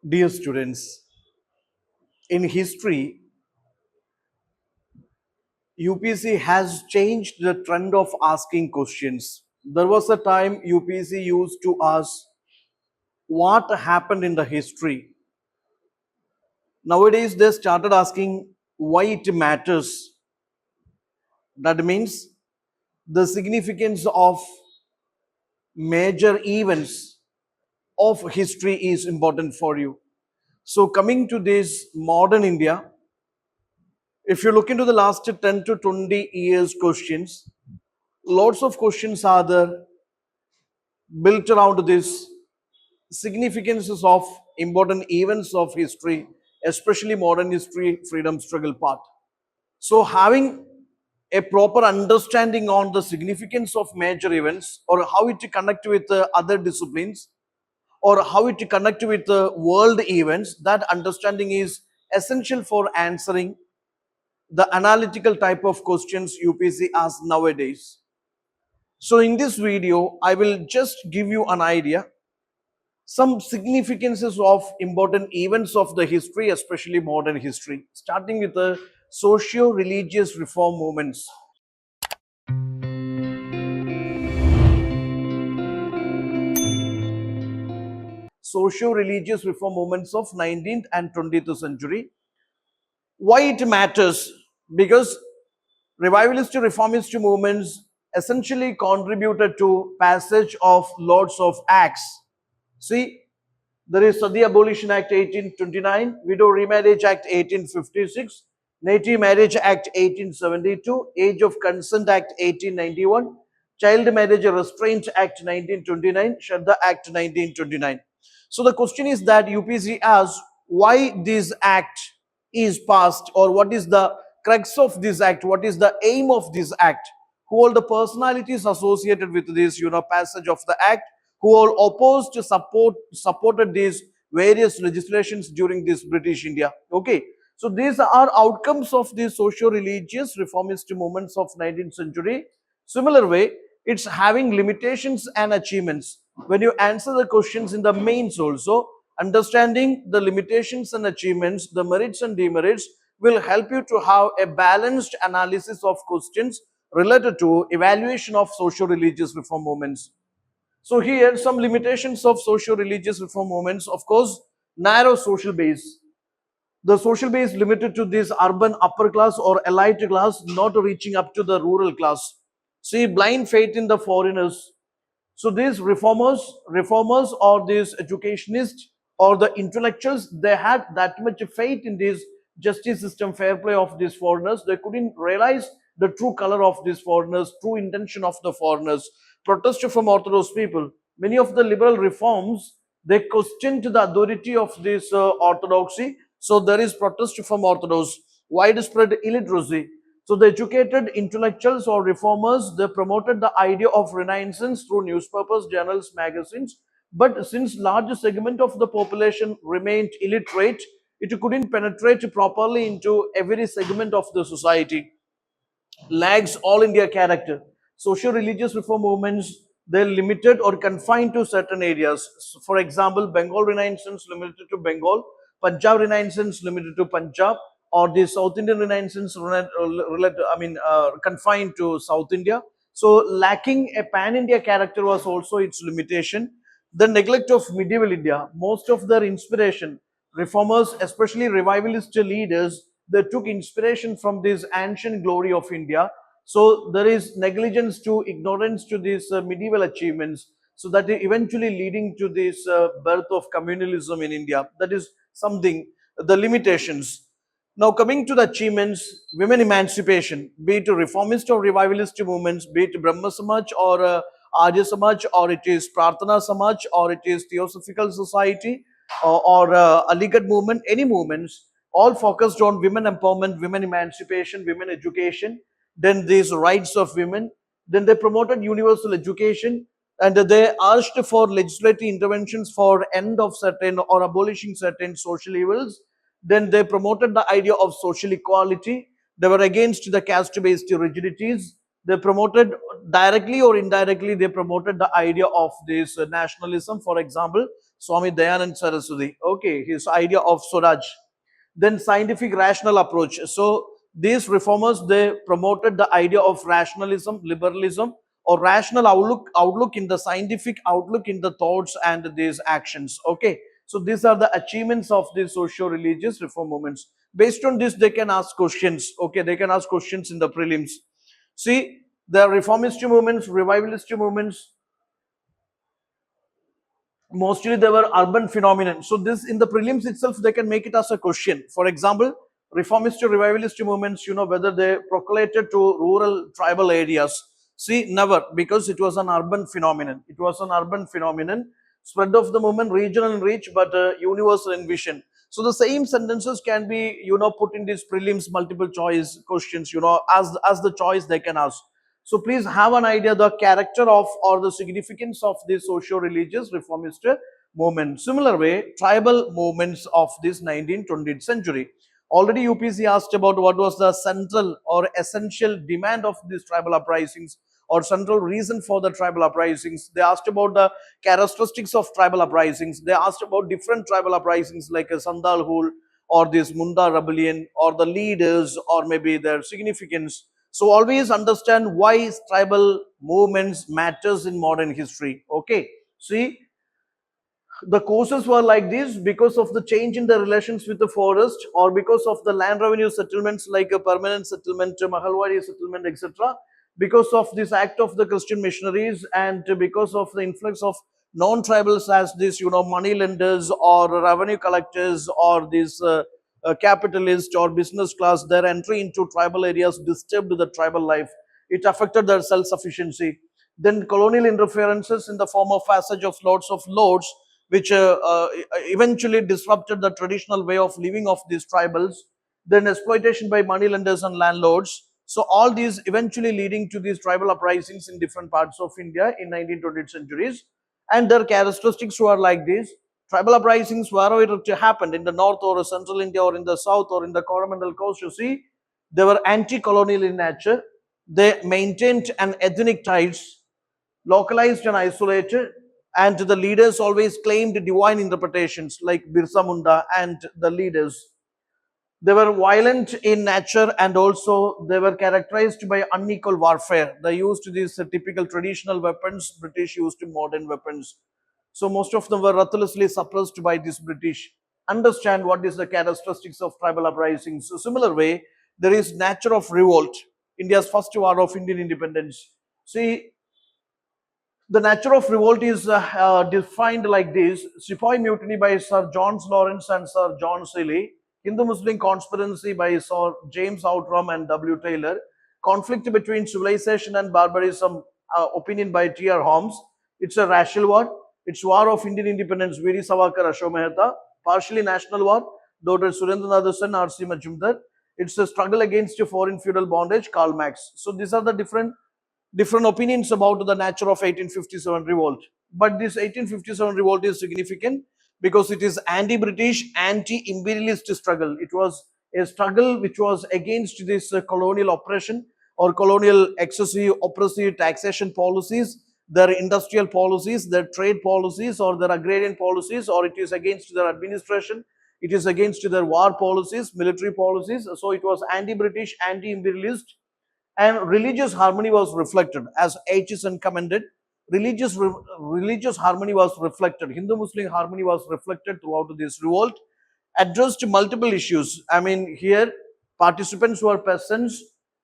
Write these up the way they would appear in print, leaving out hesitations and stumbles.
Dear students, in history, UPSC has changed the trend of asking questions. There was a time UPSC used to ask what happened in the history. Nowadays, they started asking why it matters. That means the significance of major events of history is important for you. So, coming to this modern India, if you look into the last 10 to 20 years questions, lots of questions are there built around this significances of important events of history, especially modern history, freedom struggle part. So having a proper understanding on the significance of major events or how it connect with other disciplines or how it connect with world events, that understanding is essential for answering the analytical type of questions UPSC asks nowadays. So in this video, I will just give you an idea, some significances of important events of the history, especially modern history, starting with the socio-religious reform movements. Socio-religious reform movements of 19th and 20th century. Why it matters? Because revivalist reformist movements essentially contributed to passage of lots of acts. See, there is Sati Abolition Act 1829, Widow Remarriage Act 1856, Native Marriage Act 1872, Age of Consent Act 1891, Child Marriage Restraint Act 1929, Shraddha Act 1929. So the question is that UPSC asks why this act is passed, or what is the crux of this act, what is the aim of this act, who all the personalities associated with this passage of the act, who all opposed to supported these various legislations during this British India. Okay, so these are outcomes of the socio-religious reformist movements of 19th century. Similar way, it's having limitations and achievements. When you answer the questions in the mains also, understanding the limitations and achievements, the merits and demerits will help you to have a balanced analysis of questions related to evaluation of socio-religious reform movements. So here some limitations of socio-religious reform movements. Of course, narrow social base. The social base limited to this urban upper class or elite class, not reaching up to the rural class. See, blind faith in the foreigners. So these reformers or these educationists or the intellectuals, they had that much faith in this justice system, fair play of these foreigners. They couldn't realize the true color of these foreigners, true intention of the foreigners. Protest from Orthodox people. Many of the liberal reforms, they questioned the authority of this orthodoxy. So there is protest from Orthodox. Widespread illiteracy. So the educated intellectuals or reformers, they promoted the idea of renaissance through newspapers, journals, magazines. But since large segment of the population remained illiterate, it couldn't penetrate properly into every segment of the society. Lags all India character. Socio-religious reform movements, they're limited or confined to certain areas. So for example, Bengal Renaissance limited to Bengal, Punjab Renaissance limited to Punjab, or the South Indian Renaissance confined to South India. So lacking a pan-India character was also its limitation. The neglect of medieval India, most of their inspiration, reformers, especially revivalist leaders, they took inspiration from this ancient glory of India. So there is negligence to ignorance to these medieval achievements. So that eventually leading to this birth of communalism in India. That is something, the limitations. Now coming to the achievements, women emancipation, be it reformist or revivalist movements, be it Brahma Samaj or Arya Samaj, or it is Prarthana Samaj, or it is Theosophical Society, or Aligarh movement, any movements, all focused on women empowerment, women emancipation, women education, then these rights of women, then they promoted universal education, and they asked for legislative interventions for end of certain or abolishing certain social evils. Then they promoted the idea of social equality. They were against the caste-based rigidities. They promoted directly or indirectly, they promoted the idea of this nationalism. For example, Swami Dayanand Saraswati, okay, his idea of Swaraj. Then scientific rational approach. So these reformers, they promoted the idea of rationalism, liberalism, or rational outlook in the scientific outlook in the thoughts and these actions. Okay, so these are the achievements of these socio-religious reform movements. Based on this, they can ask questions. Okay, they can ask questions in the prelims. See, the reformist movements, revivalist movements, mostly they were urban phenomenon. So this in the prelims itself, they can make it as a question. For example, reformist revivalist movements, whether they percolated to rural tribal areas. See, never, because it was an urban phenomenon. It was an urban phenomenon. Spread of the movement, regional in reach, but universal in vision. So the same sentences can be, put in these prelims multiple choice questions, as the choice they can ask. So please have an idea the character of or the significance of this socio-religious reformist movement. Similar way, tribal movements of this 19th, 20th century. Already UPSC asked about what was the central or essential demand of these tribal uprisings or central reason for the tribal uprisings. They asked about the characteristics of tribal uprisings. They asked about different tribal uprisings like a Sandal Hul or this Munda rebellion or the leaders or maybe their significance. So always understand why tribal movements matters in modern history. Okay. See, the causes were like this because of the change in the relations with the forest or because of the land revenue settlements like a permanent settlement, Mahalwari settlement, etc. Because of this act of the Christian missionaries and because of the influx of non-tribals as this, money lenders or revenue collectors or these capitalists or business class, their entry into tribal areas disturbed the tribal life. It affected their self-sufficiency. Then colonial interferences in the form of passage of lots of lords which eventually disrupted the traditional way of living of these tribals, then exploitation by moneylenders and landlords. So all these eventually leading to these tribal uprisings in different parts of India in 19th, 20th centuries. And their characteristics were like this. Tribal uprisings, wherever it happened, in the north or central India or in the south or in the Coromandel coast, you see, they were anti-colonial in nature. They maintained an ethnic ties, localized and isolated, and the leaders always claimed divine interpretations like Birsa Munda and the leaders. They were violent in nature and also they were characterized by unequal warfare. They used these typical traditional weapons, British used modern weapons. So most of them were ruthlessly suppressed by this British. Understand what is the characteristics of tribal uprisings. So similar way, there is nature of revolt, India's first war of Indian independence. See, the nature of revolt is defined like this. Sepoy Mutiny by Sir John Lawrence and Sir John Seeley. Hindu-Muslim conspiracy by Sir James Outram and W. Taylor. Conflict between civilization and barbarism, opinion by T.R. Holmes. It's a racial war. It's war of Indian independence, Veer Savarkar, Ashok Mehta. Partially national war, Dr. Surendranath Sen, R.C. Majumdar. It's a struggle against foreign feudal bondage, Karl Marx. So these are the different opinions about the nature of 1857 revolt. But this 1857 revolt is significant because it is anti-British, anti-imperialist struggle. It was a struggle which was against this colonial oppression or colonial excessive oppressive taxation policies, their industrial policies, their trade policies or their agrarian policies, or it is against their administration, it is against their war policies, military policies. So it was anti-British, anti-imperialist, and religious harmony was reflected as H.S.N. commended. Religious harmony was reflected. Hindu-Muslim harmony was reflected throughout this revolt. Addressed multiple issues. I mean, here participants were peasants,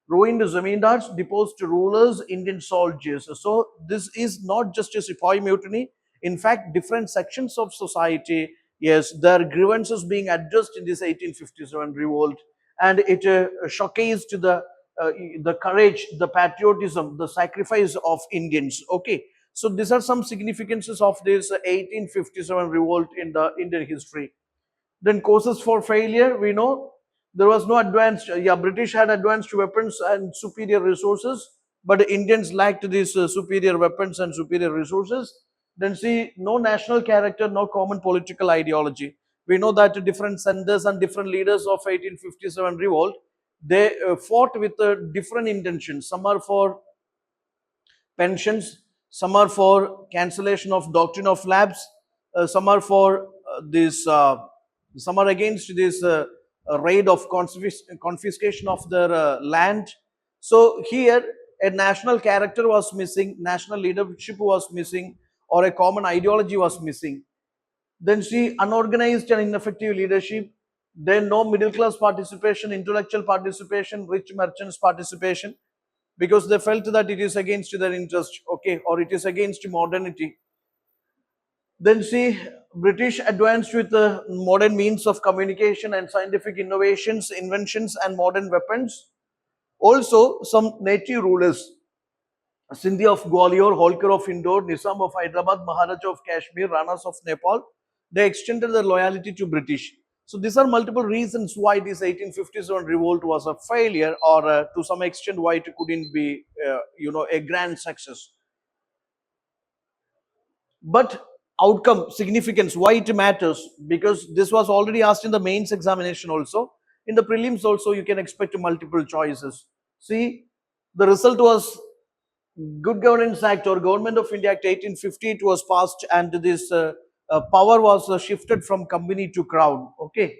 ruined zamindars, deposed rulers, Indian soldiers. So this is not just a Sepoy mutiny. In fact, different sections of society, yes, their grievances being addressed in this 1857 revolt, and it showcased the courage, the patriotism, the sacrifice of Indians. Okay, so these are some significances of this 1857 revolt in the Indian history. Then causes for failure, we know there was no advanced, yeah, British had advanced weapons and superior resources, but Indians lacked these superior weapons and superior resources. Then see, no national character, no common political ideology. We know that different centers and different leaders of 1857 revolt, they fought with different intentions. Some are for pensions, some are for cancellation of doctrine of lapse, some are for some are against this raid of confiscation of their land. So here a national character was missing, national leadership was missing, or a common ideology was missing. Then see unorganized and ineffective leadership, then no middle class participation, intellectual participation, rich merchants participation, because they felt that it is against their interest, okay, or it is against modernity. Then see British advanced with the modern means of communication and scientific innovations, inventions and modern weapons. Also some native rulers, Sindhi of Gwalior, Holkar of Indore, Nizam of Hyderabad, Maharaja of Kashmir, Ranas of Nepal, they extended their loyalty to British. So these are multiple reasons why this 1857 revolt was a failure, or to some extent why it couldn't be, a grand success. But outcome, significance, why it matters, because this was already asked in the mains examination also. In the prelims also, you can expect multiple choices. See, the result was Good Governance Act or Government of India Act 1850. It was passed, and this power was shifted from company to crown. Okay.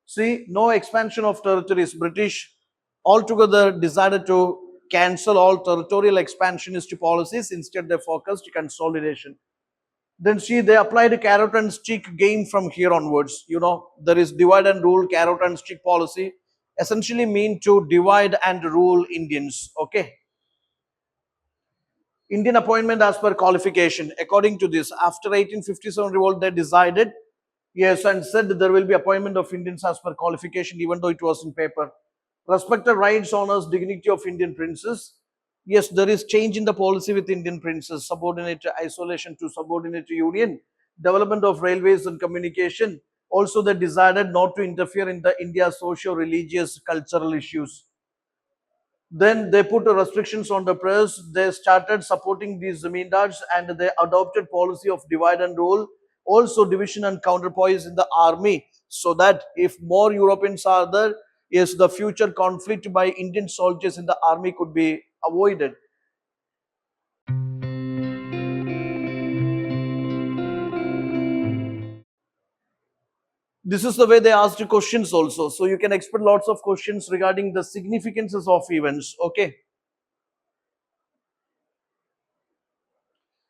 See, no expansion of territories. British altogether decided to cancel all territorial expansionist policies. Instead, they focused consolidation. Then see, they applied a carrot and stick game from here onwards. There is divide and rule, carrot and stick policy, essentially mean to divide and rule Indians. Okay. Indian appointment as per qualification. According to this, after 1857 revolt, they decided, yes, and said there will be appointment of Indians as per qualification, even though it was in paper. Respected rights, honors, dignity of Indian princes. Yes, there is change in the policy with Indian princes, subordinate isolation to subordinate union, development of railways and communication. Also, they decided not to interfere in the India's socio-religious cultural issues. Then they put restrictions on the press. They started supporting these zamindars, and they adopted policy of divide and rule. Also division and counterpoise in the army, so that if more Europeans are there, yes, the future conflict by Indian soldiers in the army could be avoided. This is the way they asked questions also. So you can expect lots of questions regarding the significances of events. Okay.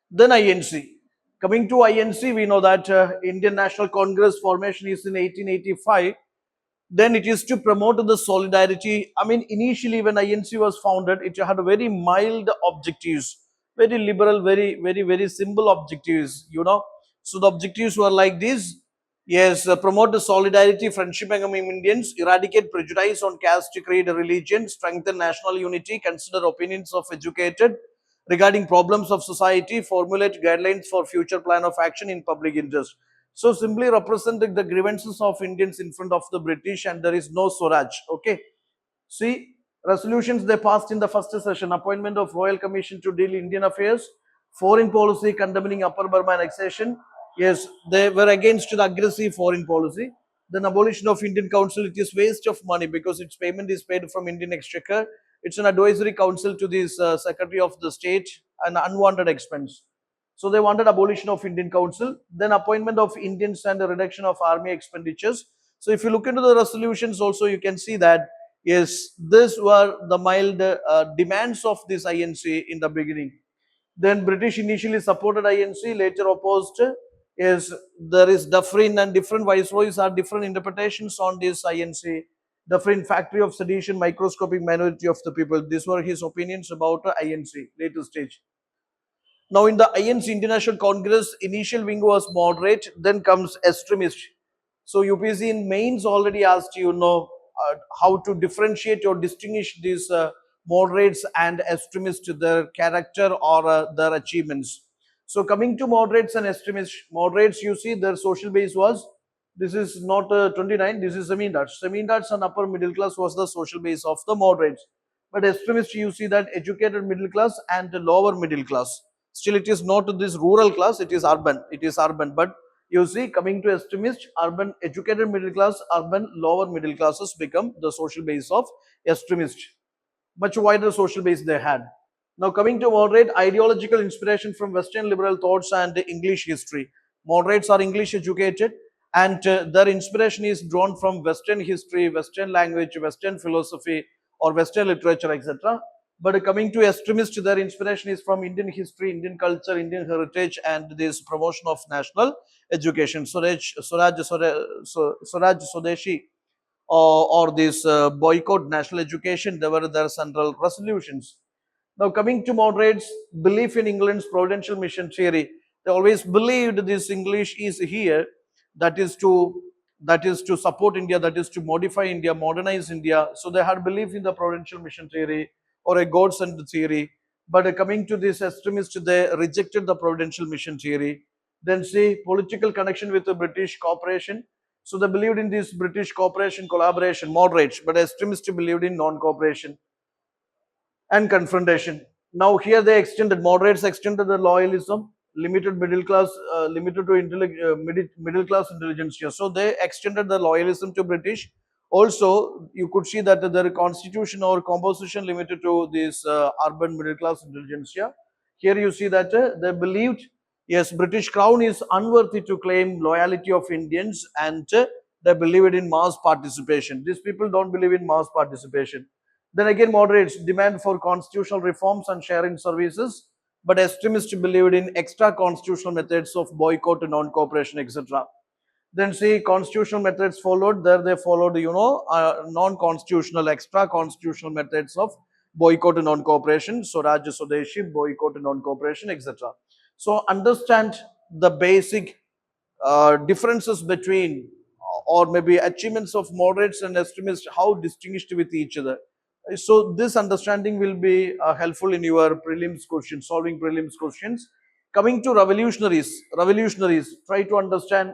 Then INC. Coming to INC, we know that Indian National Congress formation is in 1885. Then it is to promote the solidarity. I mean, initially when INC was founded, it had very mild objectives, very liberal, very simple objectives. So the objectives were like this. Yes, promote the solidarity, friendship among Indians, eradicate prejudice on caste, creed, religion, strengthen national unity, consider opinions of educated regarding problems of society, formulate guidelines for future plan of action in public interest. So simply representing the grievances of Indians in front of the British, and there is no Swaraj. Okay. See, resolutions they passed in the first session: appointment of Royal Commission to deal Indian affairs, foreign policy condemning Upper Burma annexation. Yes, they were against the aggressive foreign policy. Then abolition of Indian Council. It is waste of money because its payment is paid from Indian Exchequer. It's an advisory council to this Secretary of the State, an unwanted expense. So they wanted abolition of Indian Council, then appointment of Indians and the reduction of army expenditures. So if you look into the resolutions also, you can see that, yes, these were the mild demands of this INC in the beginning. Then British initially supported INC, later opposed. Yes, there is Dufferin, and different viceroys are different interpretations on this INC. Dufferin, factory of sedition, microscopic minority of the people. These were his opinions about INC, later stage. Now, in the INC International Congress, initial wing was moderate, then comes extremist. So, UPSC in mains already asked how to differentiate or distinguish these moderates and extremists, their character or their achievements. So, coming to moderates and extremists, moderates, you see their social base was, this is not 29, this is Zamindars. Zamindars and upper middle class was the social base of the moderates. But extremists, you see that educated middle class and lower middle class. Still, it is not this rural class, it is urban. It is urban. But you see, coming to extremist, urban, educated middle class, urban, lower middle classes become the social base of extremist. Much wider social base they had. Now, coming to moderate, ideological inspiration from Western liberal thoughts and English history. Moderates are English educated, and their inspiration is drawn from Western history, Western language, Western philosophy, or Western literature, etc. But coming to extremists, their inspiration is from Indian history, Indian culture, Indian heritage, and this promotion of national education. Swaraj Swadeshi, or this boycott national education, they were their central resolutions. Now, coming to moderates, belief in England's providential mission theory. They always believed this English is here, that is to support India, that is to modify India, modernize India. So they had belief in the providential mission theory or a God-sent theory. But coming to this extremist, they rejected the providential mission theory. Then see political connection with the British cooperation. So they believed in this British cooperation, collaboration, moderates, but extremists believed in non-cooperation and confrontation. Now here they extended, moderates extended the loyalism, limited middle class, limited to middle class intelligence here. So they extended the loyalism to British. Also, you could see that their constitution or composition limited to this urban middle class intelligence here. Here you see that they believed, yes, British crown is unworthy to claim loyalty of Indians, and they believed in mass participation. These people don't believe in mass participation. Then again, moderates demand for constitutional reforms and sharing services, but extremists believed in extra constitutional methods of boycott and non-cooperation, etc. Then see constitutional methods followed. There they followed, non-constitutional, extra constitutional methods of boycott and non-cooperation. Swaraj Swadeshi, boycott and non-cooperation, etc. So understand the basic differences between or maybe achievements of moderates and extremists, how distinguished with each other. So this understanding will be helpful in your prelims questions, solving prelims questions. Coming to revolutionaries, try to understand,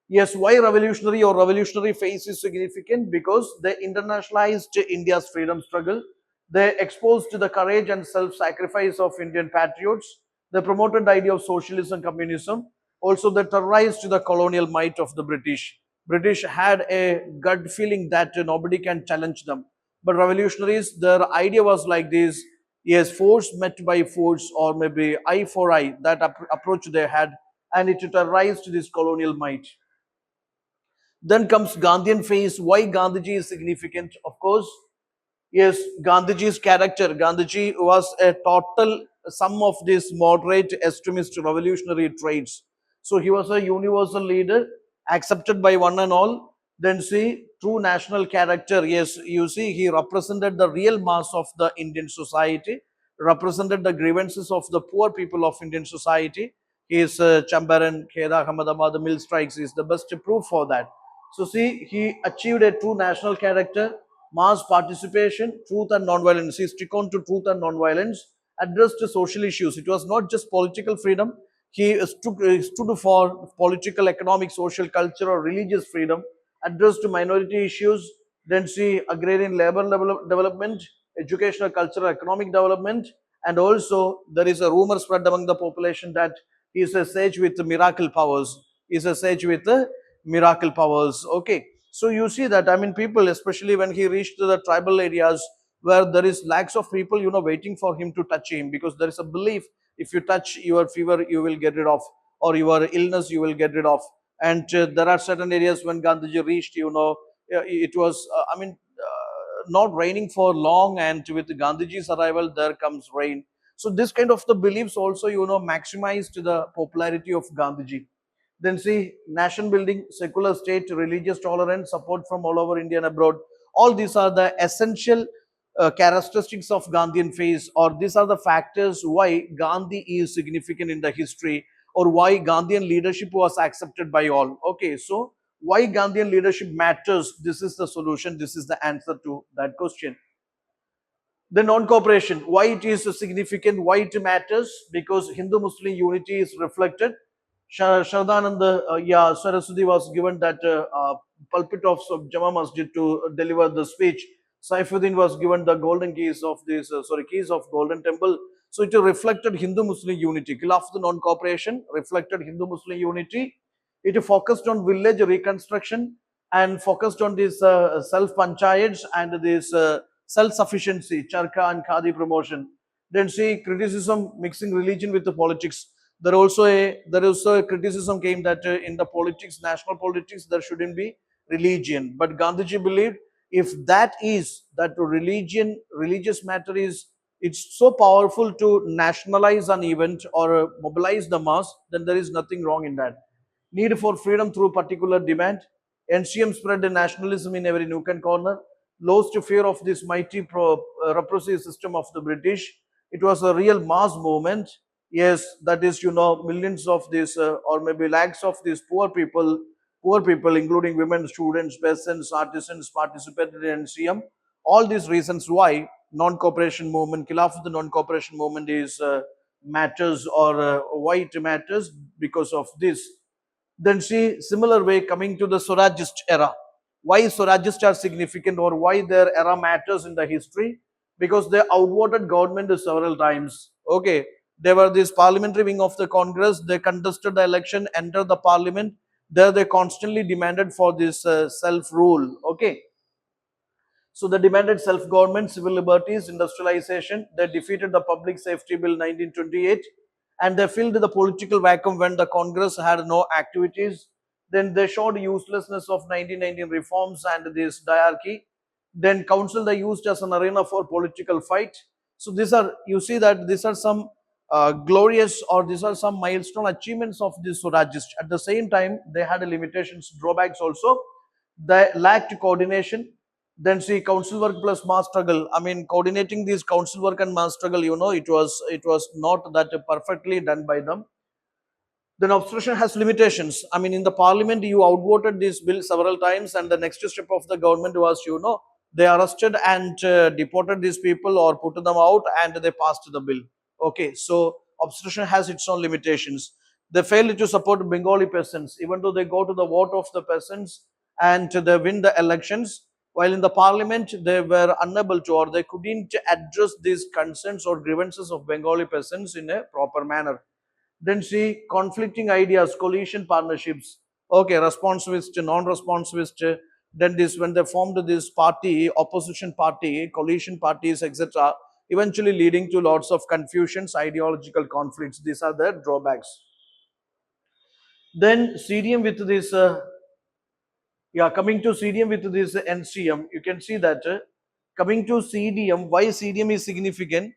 yes, why revolutionary or revolutionary phase is significant? Because they internationalized India's freedom struggle. They exposed the courage and self-sacrifice of Indian patriots. They promoted the idea of socialism, communism. Also, they terrorized the colonial might of the British. British had a gut feeling that nobody can challenge them. But revolutionaries, their idea was like this: yes, force met by force, or maybe eye for eye. That approach they had, and it terrorized this colonial might. Then comes Gandhian phase. Why Gandhiji is significant? Of course, yes, Gandhiji's character. Gandhiji was a total sum of these moderate, extremist, revolutionary traits. So he was a universal leader, accepted by one and all. Then see, true national character. Yes, you see, he represented the real mass of the Indian society, represented the grievances of the poor people of Indian society. His Chambaran, Kheda, Ahmadabad, the mill strikes is the best proof for that. So see, he achieved a true national character, mass participation, truth and non-violence. He stuck on to truth and non-violence, addressed social issues. It was not just political freedom. He stood for political, economic, social, cultural, religious freedom, addressed minority issues. Then see agrarian labor development, educational, cultural, economic development, and also there is a rumor spread among the population that he is a sage with miracle powers. He is a sage with miracle powers. Okay, so you see that, I mean, people, especially when he reached the tribal areas where there is lakhs of people, waiting for him to touch him, because there is a belief, if you touch your fever, you will get rid of, or your illness, you will get rid of. And there are certain areas when Gandhiji reached, it was, not raining for long, and with Gandhiji's arrival, there comes rain. So this kind of the beliefs also, maximized the popularity of Gandhiji. Then see nation building, secular state, religious tolerance, support from all over India and abroad. All these are the essential characteristics of Gandhian phase, or these are the factors why Gandhi is significant in the history, or why Gandhian leadership was accepted by all. Okay, so why Gandhian leadership matters? This is the solution. This is the answer to that question. The non-cooperation, why it is significant, why it matters? Because Hindu-Muslim unity is reflected. Shraddhananda, Saraswati was given that pulpit of Jama Masjid to deliver the speech. Saifuddin was given the golden keys of this, keys of golden temple. So it reflected Hindu-Muslim unity. Khilafat non-cooperation reflected Hindu-Muslim unity. It focused on village reconstruction and focused on this self-panchayats and this self-sufficiency, charka and khadi promotion. Then see criticism mixing religion with the politics. There also a criticism came that in the politics, national politics, there shouldn't be religion. But Gandhiji believed if that religious matter is it's so powerful to nationalize an event or mobilize the mass, then there is nothing wrong in that. Need for freedom through particular demand. NCM spread the nationalism in every nook and corner. Lost fear of this mighty repressive system of the British. It was a real mass movement. Yes, that is, millions of these, or maybe lakhs of these poor people, including women, students, peasants, artisans, participated in NCM. All these reasons why non-cooperation movement, Khilafat non-cooperation movement is matters, or why it matters because of this. Then see, similar way coming to the Sorajist era. Why Sorajists are significant, or why their era matters in the history? Because they outvoted government several times. Okay, they were this parliamentary wing of the Congress. They contested the election, entered the parliament. There they constantly demanded for this self-rule. Okay, so they demanded self-government, civil liberties, industrialization. They defeated the Public Safety Bill 1928, and they filled the political vacuum when the Congress had no activities. Then they showed uselessness of 1919 reforms and this diarchy. Then council they used as an arena for political fight. So these are, you see that these are some glorious, or these are some milestone achievements of this Surajist. At the same time, they had limitations, drawbacks also. They lacked coordination. Then see council work plus mass struggle. I mean, coordinating this council work and mass struggle, it was not that perfectly done by them. Then obstruction has limitations. I mean, in the parliament, you outvoted this bill several times, and the next step of the government was, they arrested and deported these people or put them out, and they passed the bill. Okay, so obstruction has its own limitations. They failed to support Bengali peasants, even though they go to the vote of the peasants and they win the elections. While in the parliament, they were unable to, or they couldn't address these concerns or grievances of Bengali peasants in a proper manner. Then see conflicting ideas, coalition partnerships. Okay, responsivist, non-responsivist. Then this when they formed this party, opposition party, coalition parties, etc. Eventually leading to lots of confusions, ideological conflicts. These are the drawbacks. Then CDM with this coming to CDM with this NCM, you can see that coming to CDM, why CDM is significant.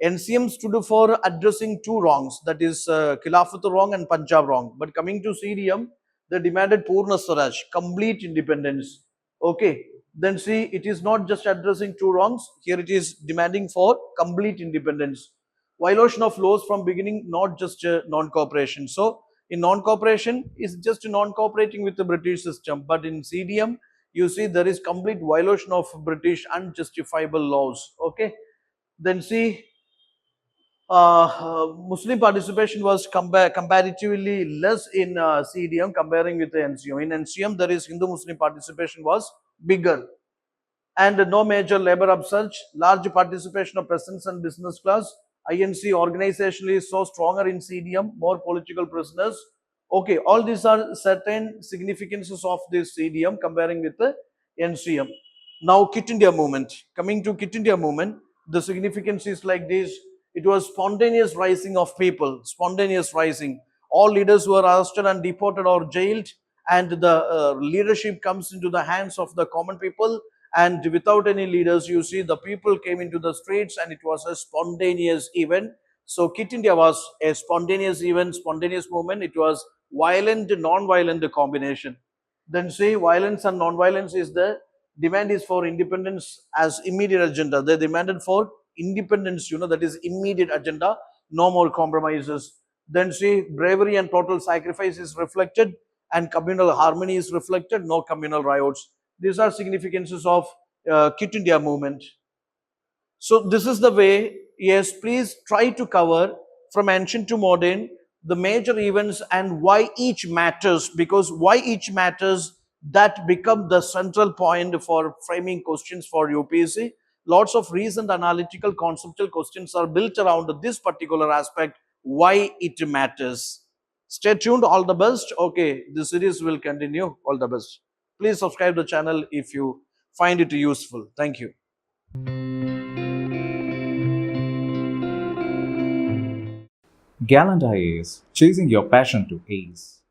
NCM stood for addressing two wrongs, that is Khilafat wrong and Punjab wrong. But coming to CDM, they demanded Purna Swaraj, complete independence. Okay, then see, it is not just addressing two wrongs, here it is demanding for complete independence. Violation of laws from beginning, not just non-cooperation. So, in non-cooperation is just non-cooperating with the British system, but in CDM, you see there is complete violation of British unjustifiable laws. Okay, then see Muslim participation was comparatively less in CDM comparing with the NCM. In NCM, there is Hindu Muslim participation was bigger, and no major labor upsurge, large participation of peasants and business class. INC organizationally is so stronger in CDM, more political prisoners. Okay, all these are certain significances of this CDM comparing with the NCM. Now, Quit India movement. Coming to Quit India movement, the significance is like this. It was spontaneous rising of people, spontaneous rising. All leaders were arrested and deported or jailed, and the leadership comes into the hands of the common people, and without any leaders, you see the people came into the streets, and it was a spontaneous event. So Quit India was a spontaneous event, spontaneous movement. It was violent, non-violent combination. Then say violence and non-violence is the demand is for independence as immediate agenda. They demanded for independence, that is immediate agenda, no more compromises. Then see bravery and total sacrifice is reflected, and communal harmony is reflected, no communal riots. These are significances of Quit India movement. So this is the way, yes, please try to cover from ancient to modern the major events and why each matters, because why each matters, that become the central point for framing questions for UPSC. Lots of recent analytical conceptual questions are built around this particular aspect, why it matters. Stay tuned, all the best. Okay, this series will continue, all the best. Please subscribe the channel if you find it useful. Thank you. Gallant IAS, chasing your passion to ace.